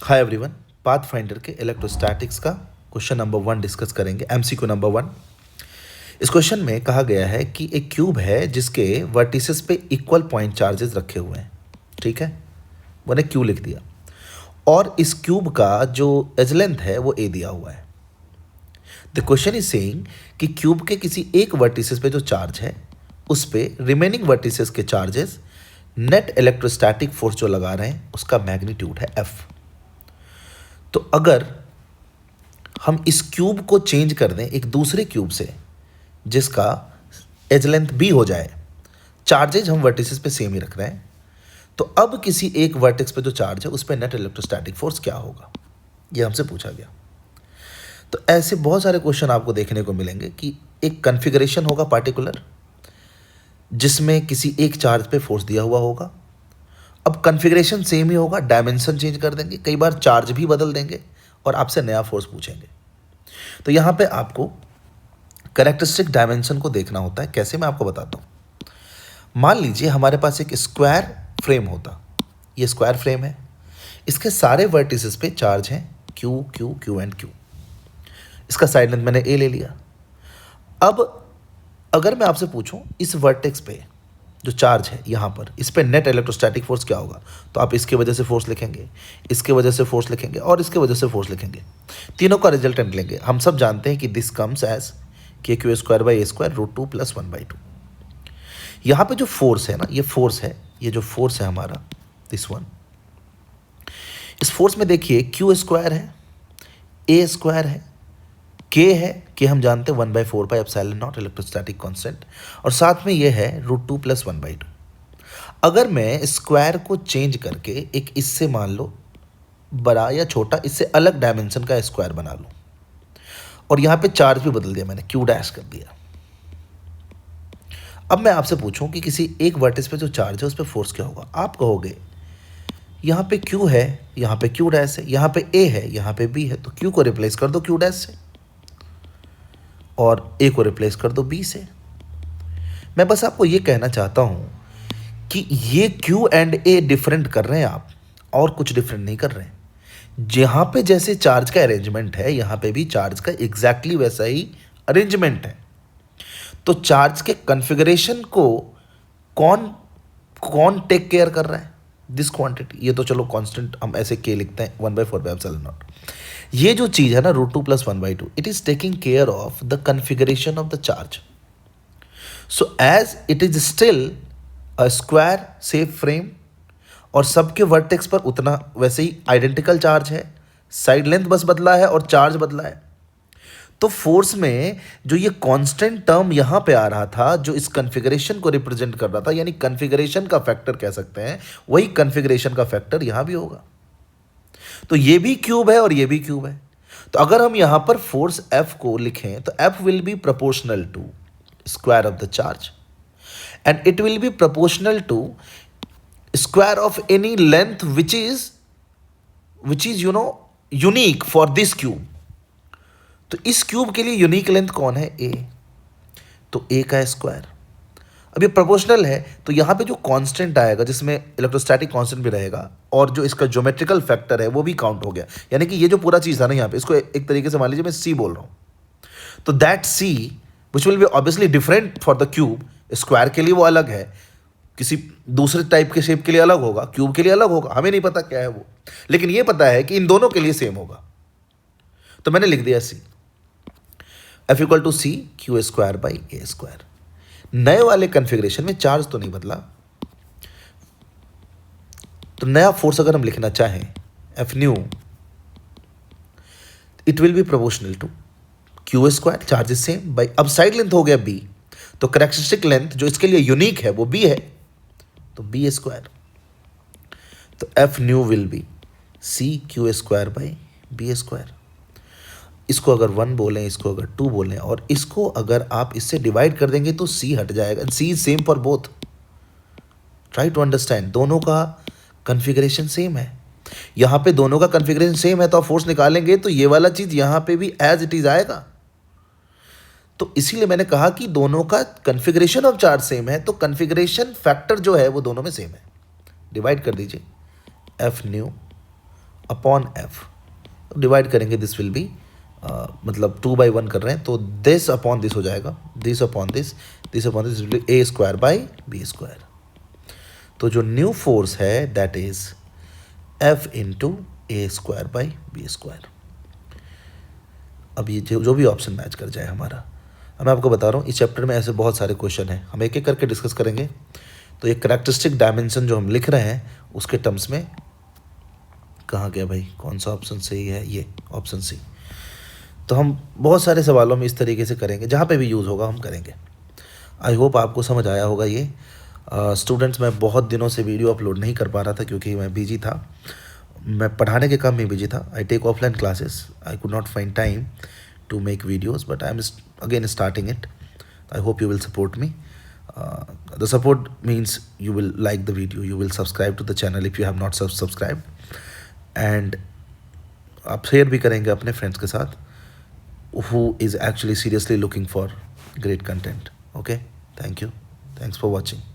Hi everyone, pathfinder के electrostatics का question number 1 discuss करेंगे। MCQ number 1। इस क्वेश्चन में कहा गया है कि एक क्यूब है जिसके वर्टिसेस पे इक्वल पॉइंट चार्जेस रखे हुए हैं। ठीक है, मैंने क्यू लिख दिया और इस क्यूब का जो एज लेंथ है वो ए दिया हुआ है। द क्वेश्चन इज सेइंग कि क्यूब के किसी एक वर्टिसेस पे जो चार्ज है उस पे रिमेनिंग वर्टिसेस के चार्जेस नेट इलेक्ट्रोस्टैटिक फोर्स जो लगा रहे हैं उसका मैग्नीट्यूड है एफ। तो अगर हम इस क्यूब को चेंज कर दें एक दूसरे क्यूब से जिसका एज लेंथ बी हो जाए, चार्जेज हम वर्टिसेस पे सेम ही रख रहे हैं, तो अब किसी एक वर्टेक्स पे जो चार्ज है उस पर नेट इलेक्ट्रोस्टैटिक फोर्स क्या होगा, ये हमसे पूछा गया। तो ऐसे बहुत सारे क्वेश्चन आपको देखने को मिलेंगे कि एक कन्फिगरेशन होगा पार्टिकुलर जिसमें किसी एक चार्ज पे फोर्स दिया हुआ होगा। अब कन्फिगरेशन सेम ही होगा, डायमेंशन चेंज कर देंगे, कई बार चार्ज भी बदल देंगे और आपसे नया फोर्स पूछेंगे। तो यहाँ पे आपको कैरेक्टरिस्टिक डायमेंशन को देखना होता है। कैसे, मैं आपको बताता हूँ। मान लीजिए हमारे पास एक स्क्वायर फ्रेम होता, ये स्क्वायर फ्रेम है, इसके सारे वर्टिसेस पे चार्ज हैं Q Q Q and Q. इसका साइड लेंथ मैंने ए ले लिया। अब अगर मैं आपसे पूछूं इस वर्टेक्स पे जो चार्ज है यहाँ पर, इस पे नेट इलेक्ट्रोस्टैटिक फोर्स क्या होगा, तो आप इसके वजह से फोर्स लिखेंगे, इसके वजह से फोर्स लिखेंगे और इसके वजह से फोर्स लिखेंगे, तीनों का रिजल्टेंट लेंगे। हम सब जानते हैं कि this comes as k q square by A square root 2 + 1/2। यहाँ पे जो फोर्स है ना, ये फोर्स है, ये जो फोर्स है हमारा दिस वन, इस फोर्स में देखिए क्यू स्क्वायर है, ए स्क्वायर है, के है, के हम जानते हैं 1/4 pi epsilon not electrostatic constant, और साथ में ये है रूट 2 + 1/2। अगर मैं स्क्वायर को चेंज करके एक इससे मान लो बड़ा या छोटा, इससे अलग डायमेंशन का स्क्वायर बना लूं और यहाँ पे चार्ज भी बदल दिया मैंने, क्यू डैश कर दिया। अब मैं आपसे पूछूं कि किसी एक वर्टिस पे जो चार्ज है उस पर फोर्स क्या होगा, आप कहोगे यहाँ पे क्यू है, यहाँ पे क्यू डैश है, यहाँ पे ए है, यहाँ पे बी है, तो क्यू को रिप्लेस कर दो क्यू डैश से और ए को रिप्लेस कर दो बी से। मैं बस आपको ये कहना चाहता हूँ कि ये क्यू एंड ए डिफरेंट कर रहे हैं आप, और कुछ डिफरेंट नहीं कर रहे हैं। जहाँ पे जैसे चार्ज का अरेंजमेंट है यहाँ पे भी चार्ज का एग्जैक्टली वैसा ही अरेंजमेंट है। तो चार्ज के कन्फिगरेशन को कौन कौन टेक केयर कर रहा है, दिस क्वांटिटी। ये तो चलो कांस्टेंट हम ऐसे के लिखते हैं 1/4 पाई एप्सिलॉन नॉट। ये जो चीज़ है ना root 2 + 1/2, it is taking care of the configuration of the charge. So as it is still a square shape frame और सबके वर्टेक्स पर उतना वैसे ही आइडेंटिकल चार्ज है, साइड लेंथ बस बदला है और चार्ज बदला है, तो फोर्स में जो ये कांस्टेंट टर्म यहां पे आ रहा था जो इस कन्फिगरेशन को रिप्रेजेंट कर रहा था, यानी कन्फिगरेशन का फैक्टर कह सकते हैं, वही कन्फिगरेशन का फैक्टर यहां भी होगा। तो ये भी क्यूब है और ये भी क्यूब है। तो अगर हम यहां पर फोर्स एफ को लिखें तो F will be proportional to square of the charge and it will be proportional to square of any length which is unique for this cube. तो इस क्यूब के लिए यूनिक लेंथ कौन है, ए, तो ए का स्क्वायर। अब ये प्रोपोर्शनल है तो यहाँ पे जो कांस्टेंट आएगा जिसमें इलेक्ट्रोस्टैटिक कांस्टेंट भी रहेगा और जो इसका ज्योमेट्रिकल फैक्टर है वो भी काउंट हो गया। यानी कि ये जो पूरा चीज़ था ना यहाँ पे, इसको एक तरीके से मान लीजिए मैं सी बोल रहा हूँ, तो that C which will be obviously different for the cube. Square के लिए वो अलग है, किसी दूसरे टाइप के शेप के लिए अलग होगा, क्यूब के लिए अलग होगा, हमें नहीं पता क्या है वो, लेकिन ये पता है कि इन दोनों के लिए सेम होगा। तो मैंने लिख दिया C, F equal to C Q square by A square. नए वाले कन्फिग्रेशन में चार्ज तो नहीं बदला, तो नया फोर्स अगर हम लिखना चाहें F new, it will be proportional to q square, charge same by, अब साइड लेंथ हो गया बी, तो करेक्टरिस्टिक लेंथ जो इसके लिए यूनिक है वो बी है, तो बी स्क्वायर। तो F new will be C Q square by B square. इसको अगर 1 बोलें, इसको अगर 2 बोलें और इसको अगर आप इससे डिवाइड कर देंगे तो सी हट जाएगा। C is same for both, try to understand, दोनों का कन्फिग्रेशन सेम है। यहाँ पे दोनों का कन्फिग्रेशन सेम है तो आप फोर्स निकालेंगे तो ये वाला चीज़ यहाँ पे भी एज इट इज आएगा। तो इसीलिए मैंने कहा कि दोनों का कन्फिग्रेशन ऑफ चार्ज सेम है, तो कन्फिग्रेशन फैक्टर जो है वो दोनों में सेम है। डिवाइड कर दीजिए F new upon F, divide करेंगे, दिस विल बी मतलब 2/1 कर रहे हैं तो दिस अपॉन दिस हो जाएगा, this upon this, this upon this will be a² by b²। तो जो न्यू फोर्स है that is F into a² by b²। अब ये जो भी ऑप्शन मैच कर जाए हमारा। अब मैं आपको बता रहा हूँ इस चैप्टर में ऐसे बहुत सारे क्वेश्चन हैं, हम एक एक करके डिस्कस करेंगे। तो ये करेक्टरिस्टिक डायमेंशन जो हम लिख रहे हैं उसके टर्म्स में, कहाँ गया भाई, कौन सा ऑप्शन सही है, ये ऑप्शन सी। तो हम बहुत सारे सवालों में इस तरीके से करेंगे, जहाँ पे भी यूज़ होगा हम करेंगे। आई होप आपको समझ आया होगा ये। स्टूडेंट्स मैं बहुत दिनों से वीडियो अपलोड नहीं कर पा रहा था क्योंकि मैं बिजी था, मैं पढ़ाने के काम में बिजी था। I take offline classes, I could not find time to make videos, but I am again starting it. I hope you will support me. The support means you will like the video, you will subscribe to the channel if you have not subscribed, and आप share भी करेंगे अपने friends के साथ who is actually seriously looking for great content. Okay, thank you, thanks for watching.